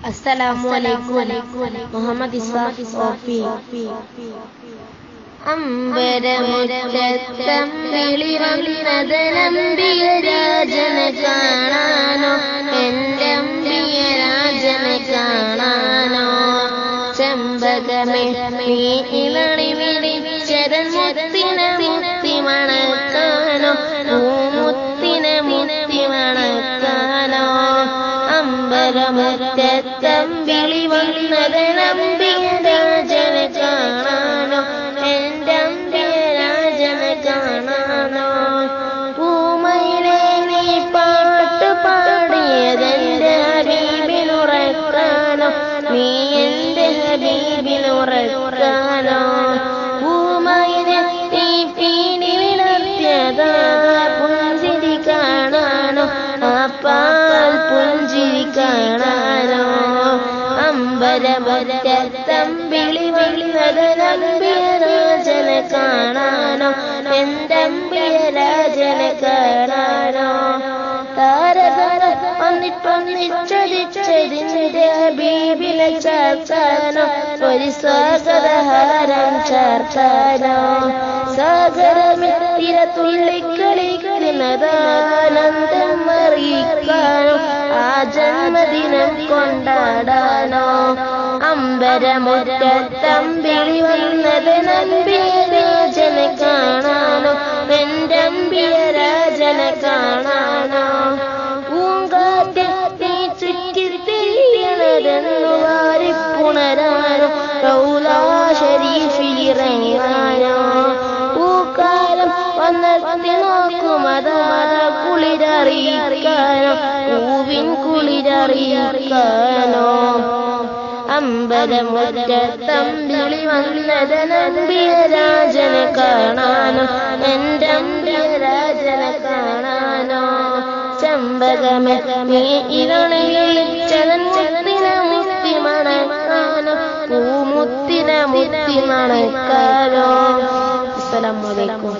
അസ്സലാമുഅലൈക്കും. മുഹമ്മദ് ഇസ്ഹാഖ് ഓഫി. അമ്പരമുറ്റത്തമ്പിളി വന്നത് നമ്പിയരാജനെ കാണാനോ, എന്റെ അമ്പിയരാജനെ കാണാനോ. ചെമ്പകമേ നീ ഇളണി വിളിച്ചരൻ മുത്തിനെ മുത്തി മണക്കാനോ, മുത്തിനെ മുത്തി മണക്കാനോ. അമ്പരമുറ്റത്തമ്പിളി വന്നത് നമ്പിയരാജനെ കാണാനോ, എന്റെ അമ്പിയരാജനെ കാണാനോ. പൂമയിലെ നീ പാട്ട് പാടിയതെന്റെ ഹബീബിനുറക്കാനോ, നീ എന്റെ ഹബീബിനുറക്കാനോ. പൂമയിലെ നീ പീണി വിളർത്തിയതാ പുഞ്ചിരി കാണാനോ, ആ പാൽ പുഞ്ചിരി കാണാനോ. അമ്പരമുറ്റത്തമ്പിളി വന്നത് നമ്പിയരാജനെ കാണാനോ, എന്റെ അമ്പിയരാജനെ കാണാനോ. താരതര ഒന്നിച്ചൊന്നിച്ചതിന്റെ ഹബീബിനെ ചാർത്താനോ, ഒരു സ്വാഗതഹാരം ചാർത്താനോ. സാഗരമെത്തിര തുള്ളിക്കളിക്കുന്നതാനന്ദം അറിയിക്കാനോ, ആ ജന്മദിനം കൊണ്ടാടാനോ. അമ്പരമുറ്റത്തമ്പിളി വന്നത് നമ്പിയരാജനെ കാണാനോ, എന്റെ അമ്പിയരാജനെ കാണാനോ. പൂങ്കാറ്റിൽ നീ ചുറ്റിത്തിരിയണതെന്നു വാരിപ്പുണരാനോ, റൗളാ ശരീഫിലിറങ്ങാനോ. പൂക്കാലം വന്നെത്തി നോക്കുമതാ കുളിരറിയിക്കാനോ, പൂവിൻ കുളിരറിയിക്കാനോ. അമ്പരമുറ്റത്തമ്പിളി വന്നത് നമ്പിയരാജനെ കാണാനോ, എന്റെ അമ്പിയരാജനെ കാണാനോ. ചെമ്പകമേ നീ ഇളണി വിളിച്ചതൻ മുത്തിനെ മുത്തി മണക്കാനോ, പൂമുത്തിനെ മുത്തി മണക്കാനോ. അസ്സലാമു അലൈക്കും.